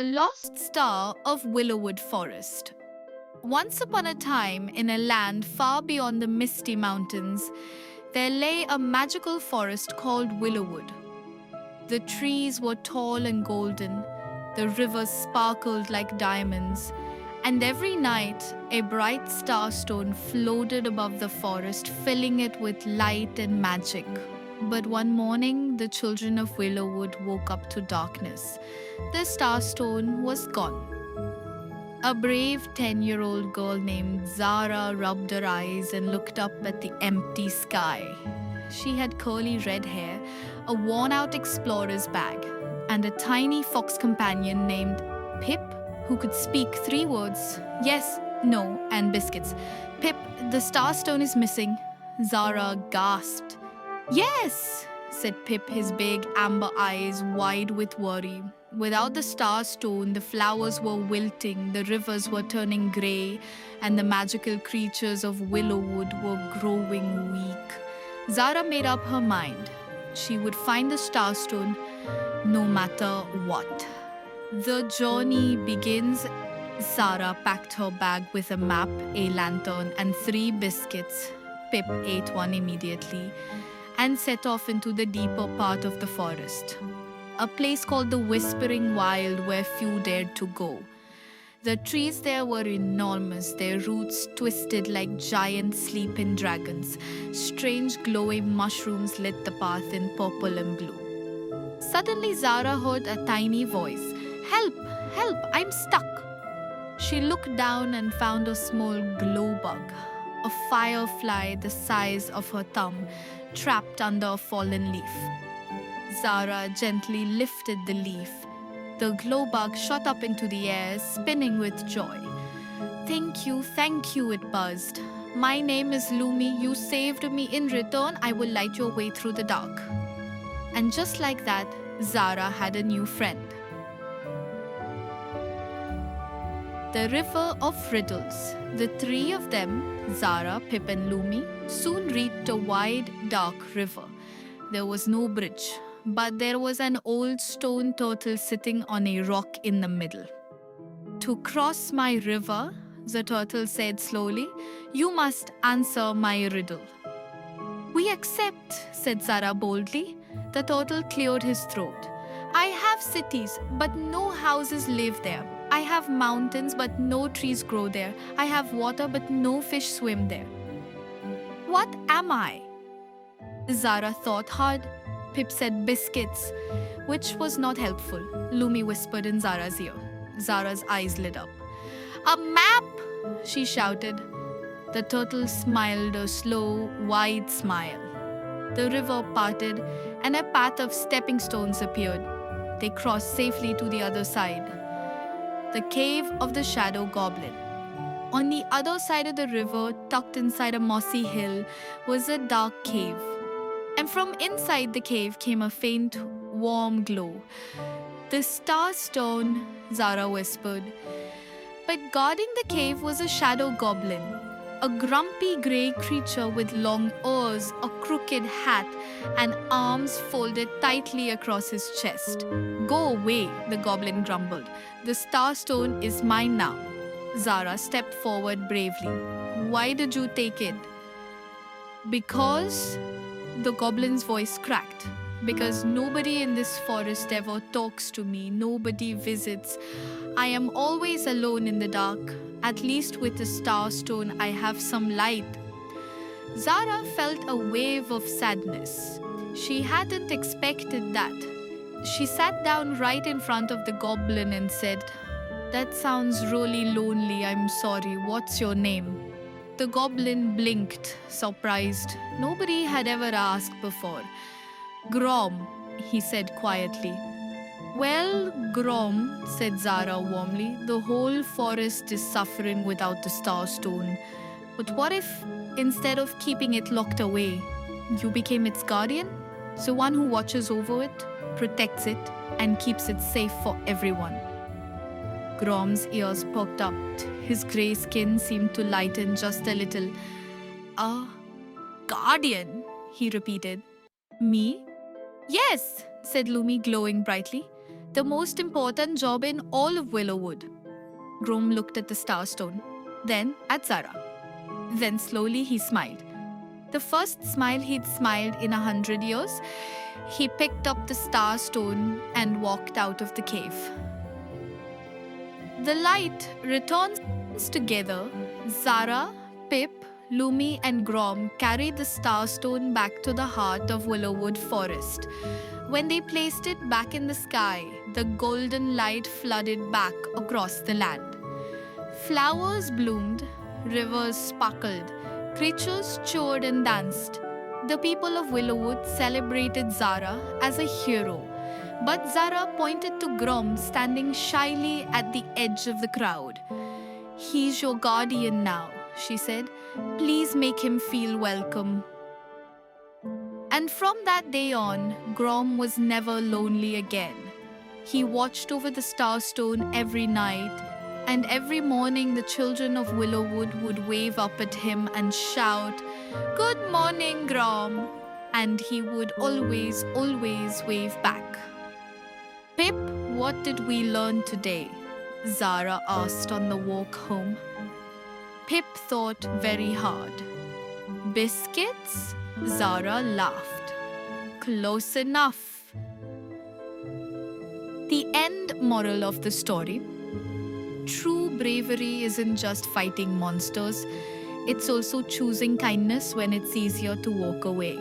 lost star of Willowwood Forest. Once upon a time, in a land far beyond the misty mountains, there lay a magical forest called Willowwood. The trees were tall and golden, the rivers sparkled like diamonds, and every night a bright starstone floated above the forest, filling it with light and magic. But one morning, the children of Willowwood woke up to darkness. The starstone was gone. A brave 10-year-old girl named Zara rubbed her eyes and looked up at the empty sky. She had curly red hair, a worn-out explorer's bag, and a tiny fox companion named Pip, who could speak 3 words, yes, no, and biscuits. Pip, the starstone is missing. Zara gasped. Yes, said Pip, his big amber eyes wide with worry. Without the starstone, the flowers were wilting, the rivers were turning grey, and the magical creatures of Willowwood were growing weak. Zara made up her mind. She would find the starstone no matter what. The journey begins. Zara packed her bag with a map, a lantern, and 3 biscuits. Pip ate one immediately and set off into the deeper part of the forest, a place called the Whispering Wild where few dared to go. The trees there were enormous, their roots twisted like giant sleeping dragons. Strange glowing mushrooms lit the path in purple and blue. Suddenly Zara heard a tiny voice. Help! Help! I'm stuck! She looked down and found a small glow bug, a firefly the size of her thumb, trapped under a fallen leaf. Zara gently lifted the leaf. The glow bug shot up into the air, spinning with joy. Thank you, it buzzed. My name is Lumi. You saved me. In return, I will light your way through the dark. And just like that, Zara had a new friend. The River of Riddles. The 3 of them, Zara, Pip and Lumi, soon reached a wide, dark river. There was no bridge, but there was an old stone turtle sitting on a rock in the middle. To cross my river, the turtle said slowly, you must answer my riddle. We accept, said Zara boldly. The turtle cleared his throat. I have cities, but no houses live there. I have mountains, but no trees grow there. I have water, but no fish swim there. What am I? Zara thought hard. Pip said biscuits, which was not helpful. Lumi whispered in Zara's ear. Zara's eyes lit up. A map! She shouted. The turtle smiled a slow, wide smile. The river parted and a path of stepping stones appeared. They crossed safely to the other side. The cave of the shadow goblin. On the other side of the river, tucked inside a mossy hill, was a dark cave. And from inside the cave came a faint, warm glow. The starstone, Zara whispered. But guarding the cave was a shadow goblin, a grumpy grey creature with long ears, a crooked hat, and arms folded tightly across his chest. Go away, the goblin grumbled. The starstone is mine now. Zara stepped forward bravely. Why did you take it? Because... The goblin's voice cracked. Because nobody in this forest ever talks to me, nobody visits. I am always alone in the dark. At least with the starstone, I have some light. Zara felt a wave of sadness. She hadn't expected that. She sat down right in front of the goblin and said, That sounds really lonely. I'm sorry. What's your name? The goblin blinked, surprised. Nobody had ever asked before. Grom, he said quietly. Well, Grom, said Zara warmly, the whole forest is suffering without the starstone. But what if, instead of keeping it locked away, you became its guardian? So one who watches over it, protects it, and keeps it safe for everyone. Grom's ears perked up. His grey skin seemed to lighten just a little. A guardian, he repeated. Me? Yes, said Lumi, glowing brightly. The most important job in all of Willowwood. Grom looked at the starstone, then at Zara. Then slowly he smiled. The first smile he'd smiled in 100 years. He picked up the starstone and walked out of the cave. The light returns together. Zara, Pip, Lumi and Grom carried the starstone back to the heart of Willowwood Forest. When they placed it back in the sky, the golden light flooded back across the land. Flowers bloomed, rivers sparkled, creatures cheered and danced. The people of Willowwood celebrated Zara as a hero, but Zara pointed to Grom standing shyly at the edge of the crowd. "He's your guardian now," she said. "Please make him feel welcome." And from that day on, Grom was never lonely again. He watched over the starstone every night, and every morning the children of Willowwood would wave up at him and shout, "Good morning, Grom," and he would always wave back. "Pip, what did we learn today?" Zara asked on the walk home. Pip thought very hard. "Biscuits?" Zara laughed. "Close enough." The end moral of the story. True bravery isn't just fighting monsters, it's also choosing kindness when it's easier to walk away.